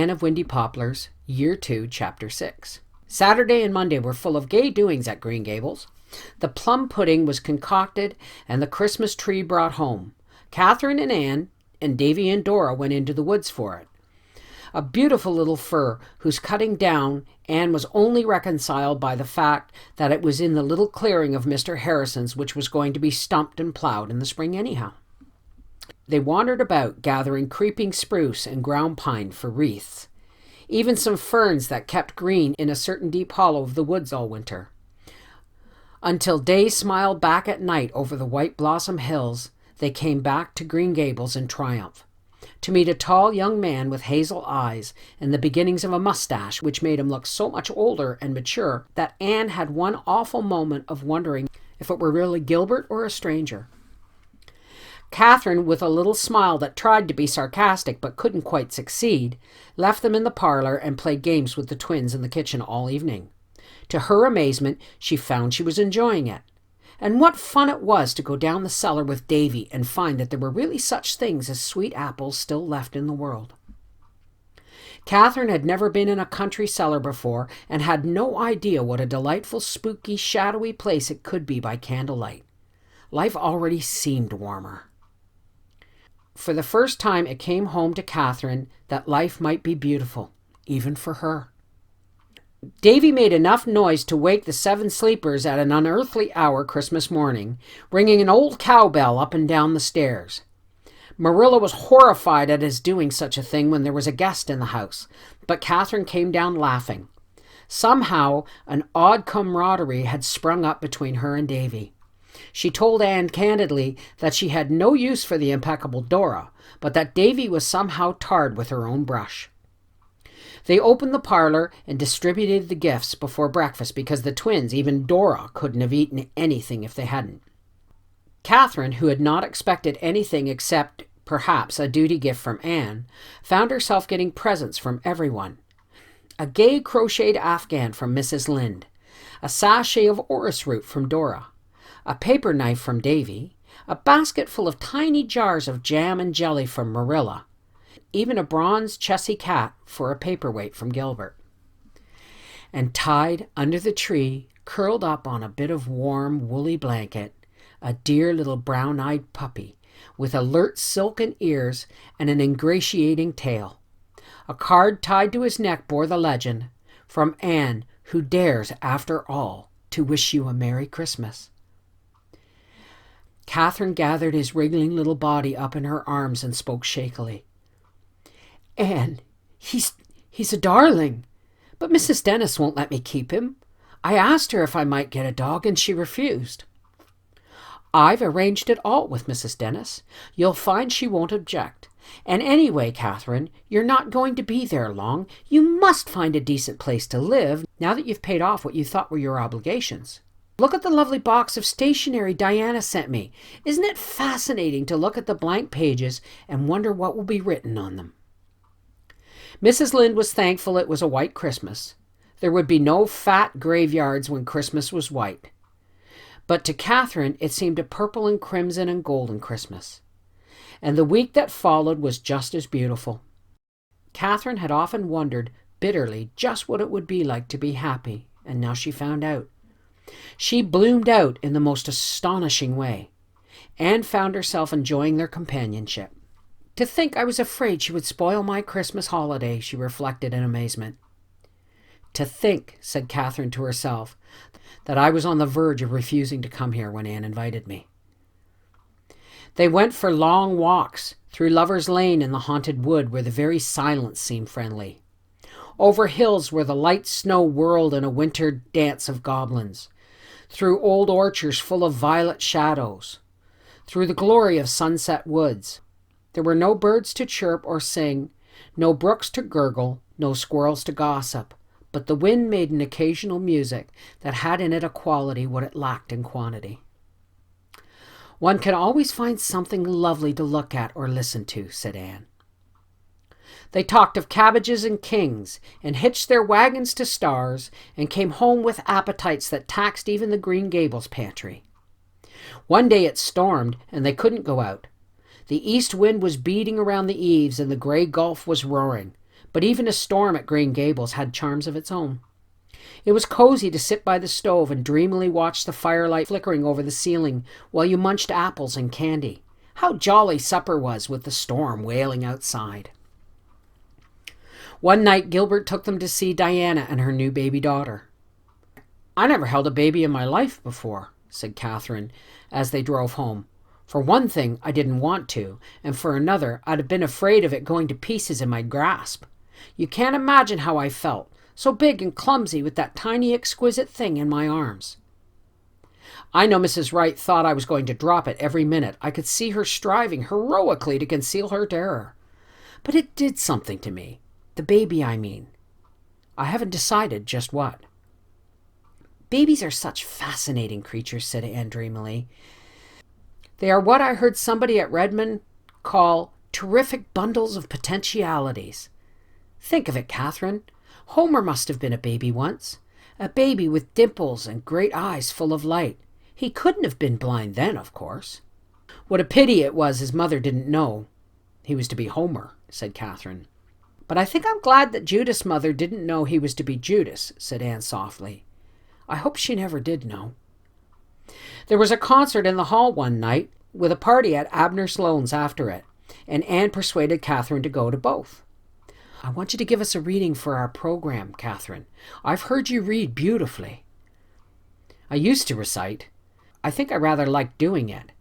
10 of Windy Poplars, Year 2, Chapter 6. Saturday and Monday were full of gay doings at Green Gables. The plum pudding was concocted and the Christmas tree brought home. Catherine and Anne and Davy and Dora went into the woods for it. A beautiful little fir whose cutting down Anne was only reconciled by the fact that it was in the little clearing of Mr. Harrison's, which was going to be stumped and plowed in the spring anyhow. They wandered about, gathering creeping spruce and ground pine for wreaths, even some ferns that kept green in a certain deep hollow of the woods all winter, until day smiled back at night over the white blossom hills. They came back to Green Gables in triumph, to meet a tall young man with hazel eyes and the beginnings of a mustache which made him look so much older and mature that Anne had one awful moment of wondering if it were really Gilbert or a stranger. Catherine, with a little smile that tried to be sarcastic but couldn't quite succeed, left them in the parlor and played games with the twins in the kitchen all evening. To her amazement, she found she was enjoying it. And what fun it was to go down the cellar with Davy and find that there were really such things as sweet apples still left in the world. Catherine had never been in a country cellar before and had no idea what a delightful, spooky, shadowy place it could be by candlelight. Life already seemed warmer. For the first time it came home to Catherine that life might be beautiful, even for her. Davy made enough noise to wake the 7 sleepers at an unearthly hour Christmas morning, ringing an old cowbell up and down the stairs. Marilla was horrified at his doing such a thing when there was a guest in the house, but Catherine came down laughing. Somehow an odd camaraderie had sprung up between her and Davy. She told Anne candidly that she had no use for the impeccable Dora, but that Davy was somehow tarred with her own brush. They opened the parlor and distributed the gifts before breakfast because the twins, even Dora, couldn't have eaten anything if they hadn't. Catherine, who had not expected anything except perhaps a duty gift from Anne, found herself getting presents from everyone. A gay crocheted afghan from Mrs. Lynde, a sachet of orris root from Dora, a paper knife from Davy, a basket full of tiny jars of jam and jelly from Marilla, even a bronze chessy cat for a paperweight from Gilbert. And tied under the tree, curled up on a bit of warm, woolly blanket, a dear little brown-eyed puppy with alert silken ears and an ingratiating tail. A card tied to his neck bore the legend, "From Anne, who dares, after all, to wish you a Merry Christmas." Catherine gathered his wriggling little body up in her arms and spoke shakily. "Anne, he's a darling, but Mrs. Dennis won't let me keep him. I asked her if I might get a dog and she refused." "I've arranged it all with Mrs. Dennis. You'll find she won't object. And anyway, Catherine, you're not going to be there long. You must find a decent place to live now that you've paid off what you thought were your obligations. Look at the lovely box of stationery Diana sent me. Isn't it fascinating to look at the blank pages and wonder what will be written on them?" Mrs. Lynde was thankful it was a white Christmas. There would be no fat graveyards when Christmas was white. But to Catherine it seemed a purple and crimson and golden Christmas. And the week that followed was just as beautiful. Catherine had often wondered bitterly just what it would be like to be happy, and now she found out. She bloomed out in the most astonishing way. Anne found herself enjoying their companionship. "To think I was afraid she would spoil my Christmas holiday," she reflected in amazement. "To think," said Catherine to herself, "that I was on the verge of refusing to come here when Anne invited me." They went for long walks through Lover's Lane in the haunted wood where the very silence seemed friendly, over hills where the light snow whirled in a winter dance of goblins, through old orchards full of violet shadows, through the glory of sunset woods. There were no birds to chirp or sing, no brooks to gurgle, no squirrels to gossip, but the wind made an occasional music that had in it a quality what it lacked in quantity. "One can always find something lovely to look at or listen to," said Anne. They talked of cabbages and kings, and hitched their wagons to stars, and came home with appetites that taxed even the Green Gables pantry. One day it stormed, and they couldn't go out. The east wind was beating around the eaves, and the gray gulf was roaring, But even a storm at Green Gables had charms of its own. It was cozy to sit by the stove and dreamily watch the firelight flickering over the ceiling while you munched apples and candy. How jolly supper was with the storm wailing outside. One night Gilbert took them to see Diana and her new baby daughter. "I never held a baby in my life before," said Catherine as they drove home. "For one thing, I didn't want to, and for another, I'd have been afraid of it going to pieces in my grasp. You can't imagine how I felt, so big and clumsy with that tiny exquisite thing in my arms." I know Mrs. Wright thought I was going to drop it every minute. I could see her striving heroically to conceal her terror. But it did something to me. The baby, I mean. I haven't decided just what. "Babies are such fascinating creatures," said Anne dreamily. "They are what I heard somebody at Redmond call terrific bundles of potentialities. Think of it, Catherine. Homer must have been a baby once. A baby with dimples and great eyes full of light. He couldn't have been blind then, of course." "What a pity it was his mother didn't know he was to be Homer," said Catherine. "But I think I'm glad that Judith's mother didn't know he was to be Judas," said Anne softly. "I hope she never did know." There was a concert in the hall one night, with a party at Abner Sloane's after it, and Anne persuaded Catherine to go to both. "I want you to give us a reading for our program, Catherine. I've heard you read beautifully." "I used to recite. I think I rather liked doing it.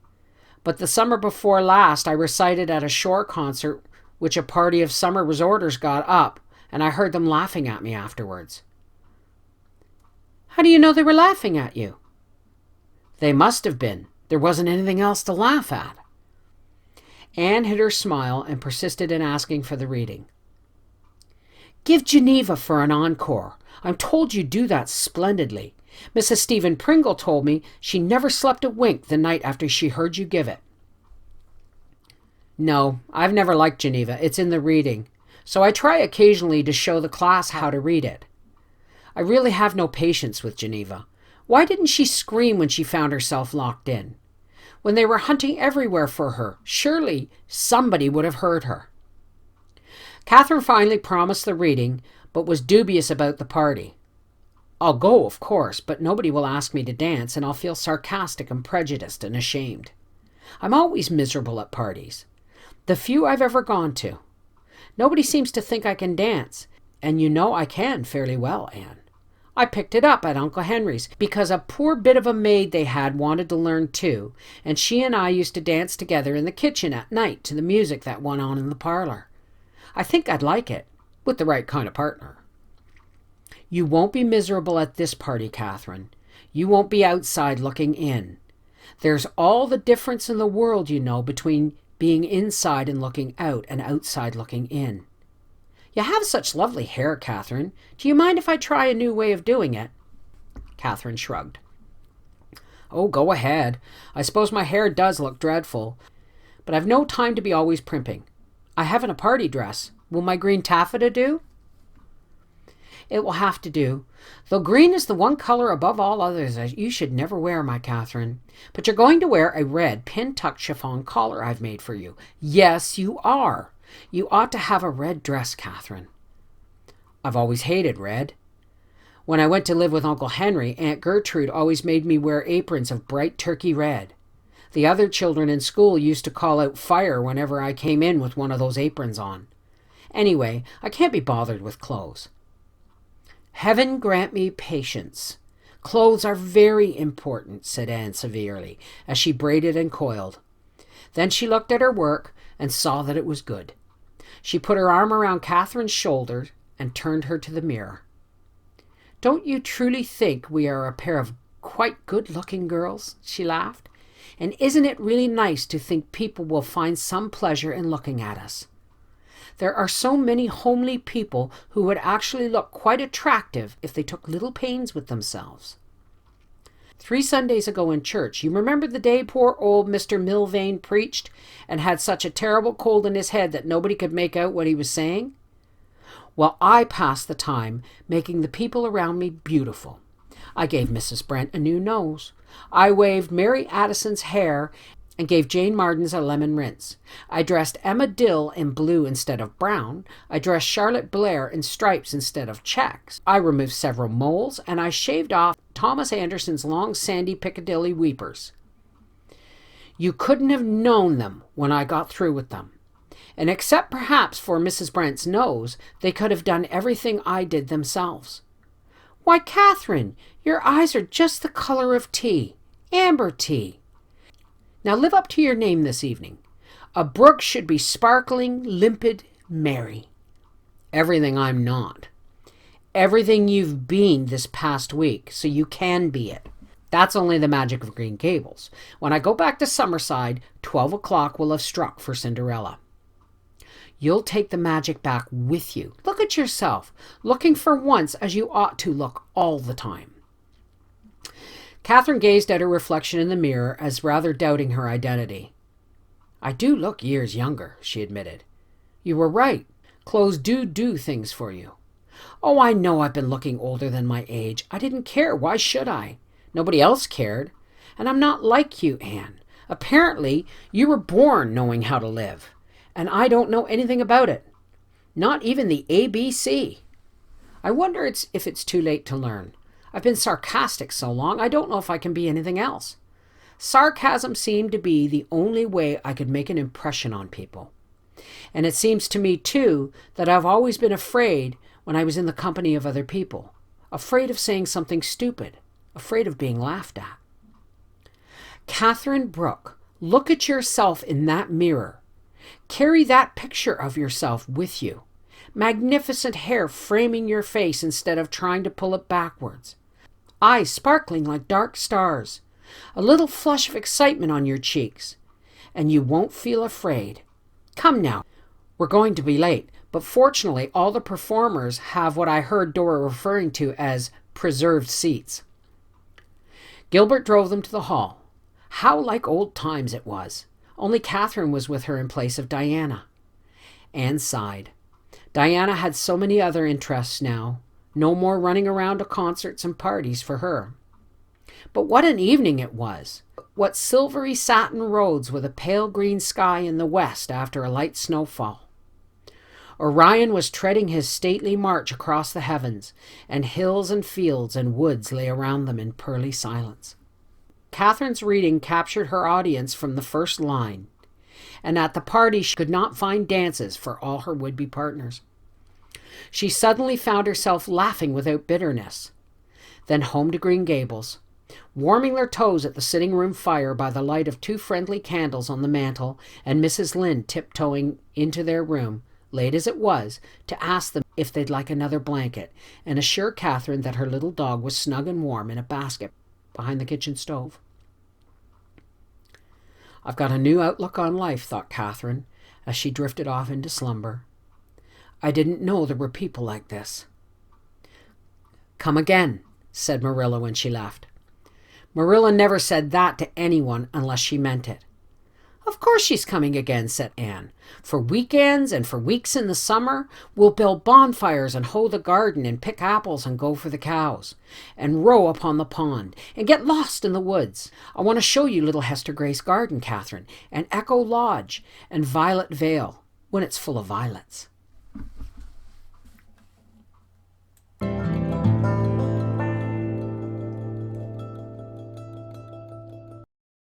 But the summer before last I recited at a shore concert which a party of summer resorters got up, and I heard them laughing at me afterwards." "How do you know they were laughing at you?" "They must have been. There wasn't anything else to laugh at." Anne hid her smile and persisted in asking for the reading. "Give Geneva for an encore. I'm told you do that splendidly. Mrs. Stephen Pringle told me she never slept a wink the night after she heard you give it." "No, I've never liked Geneva. It's in the reading. So I try occasionally to show the class how to read it. I really have no patience with Geneva. Why didn't she scream when she found herself locked in? When they were hunting everywhere for her, surely somebody would have heard her." Catherine finally promised the reading, but was dubious about the party. "I'll go, of course, but nobody will ask me to dance, and I'll feel sarcastic and prejudiced and ashamed. I'm always miserable at parties. The few I've ever gone to. Nobody seems to think I can dance, and you know I can fairly well, Anne. I picked it up at Uncle Henry's because a poor bit of a maid they had wanted to learn too, and she and I used to dance together in the kitchen at night to the music that went on in the parlor. I think I'd like it, with the right kind of partner." "You won't be miserable at this party, Catherine. You won't be outside looking in. There's all the difference in the world, you know, between being inside and looking out and outside looking in. You have such lovely hair, Catherine. Do you mind if I try a new way of doing it?" Catherine shrugged. "Oh, go ahead. I suppose my hair does look dreadful, but I've no time to be always primping. I haven't a party dress. Will my green taffeta do?" "It will have to do, though green is the one color above all others that you should never wear, my Catherine. But you're going to wear a red pin-tucked chiffon collar I've made for you. Yes, you are. You ought to have a red dress, Catherine." "I've always hated red. When I went to live with Uncle Henry, Aunt Gertrude always made me wear aprons of bright turkey red. The other children in school used to call out fire whenever I came in with one of those aprons on. Anyway, I can't be bothered with clothes." "Heaven grant me patience. Clothes are very important," said Anne severely, as she braided and coiled. Then she looked at her work and saw that it was good. She put her arm around Catherine's shoulder and turned her to the mirror. "Don't you truly think we are a pair of quite good-looking girls?" she laughed. "And isn't it really nice to think people will find some pleasure in looking at us? There are so many homely people who would actually look quite attractive if they took little pains with themselves. 3 Sundays ago in church, you remember the day poor old Mr. Milvain preached and had such a terrible cold in his head that nobody could make out what he was saying? Well, I passed the time making the people around me beautiful. I gave Mrs. Brent a new nose. I waved Mary Addison's hair and gave Jane Mardens a lemon rinse. I dressed Emma Dill in blue instead of brown. I dressed Charlotte Blair in stripes instead of checks. I removed several moles, and I shaved off Thomas Anderson's long sandy Piccadilly weepers. You couldn't have known them when I got through with them. And except perhaps for Mrs. Brent's nose, they could have done everything I did themselves. Why, Catherine, your eyes are just the color of tea. Amber tea. Now live up to your name this evening. A brook should be sparkling, limpid, merry. Everything I'm not. Everything you've been this past week, so you can be it. That's only the magic of Green Gables. When I go back to Summerside, 12 o'clock will have struck for Cinderella. You'll take the magic back with you. Look at yourself, looking for once as you ought to look all the time. Catherine gazed at her reflection in the mirror as rather doubting her identity. I do look years younger, she admitted. You were right. Clothes do things for you. Oh, I know I've been looking older than my age. I didn't care. Why should I? Nobody else cared. And I'm not like you, Anne. Apparently, you were born knowing how to live. And I don't know anything about it. Not even the ABC. I wonder if it's too late to learn. I've been sarcastic so long, I don't know if I can be anything else. Sarcasm seemed to be the only way I could make an impression on people. And it seems to me, too, that I've always been afraid when I was in the company of other people. Afraid of saying something stupid. Afraid of being laughed at. Catherine Brooke, look at yourself in that mirror. Carry that picture of yourself with you. Magnificent hair framing your face instead of trying to pull it backwards. Eyes sparkling like dark stars. A little flush of excitement on your cheeks. And you won't feel afraid. Come now. We're going to be late, but fortunately all the performers have what I heard Dora referring to as preserved seats. Gilbert drove them to the hall. How like old times it was. Only Catherine was with her in place of Diana. Anne sighed. Diana had so many other interests now. No more running around to concerts and parties for her. But what an evening it was! What silvery satin roads with a pale green sky in the west after a light snowfall. Orion was treading his stately march across the heavens, and hills and fields and woods lay around them in pearly silence. Catherine's reading captured her audience from the first line, and at the party she could not find dances for all her would-be partners. She suddenly found herself laughing without bitterness. Then home to Green Gables, warming their toes at the sitting-room fire by the light of 2 friendly candles on the mantel, and Mrs. Lynde tiptoeing into their room, late as it was, to ask them if they'd like another blanket, and assure Catherine that her little dog was snug and warm in a basket behind the kitchen stove. I've got a new outlook on life, thought Catherine, as she drifted off into slumber. I didn't know there were people like this. Come again, said Marilla when she left. Marilla never said that to anyone unless she meant it. Of course she's coming again, said Anne. For weekends and for weeks in the summer, we'll build bonfires and hoe the garden and pick apples and go for the cows and row upon the pond and get lost in the woods. I want to show you little Hester Gray's garden, Catherine, and Echo Lodge and Violet Vale when it's full of violets.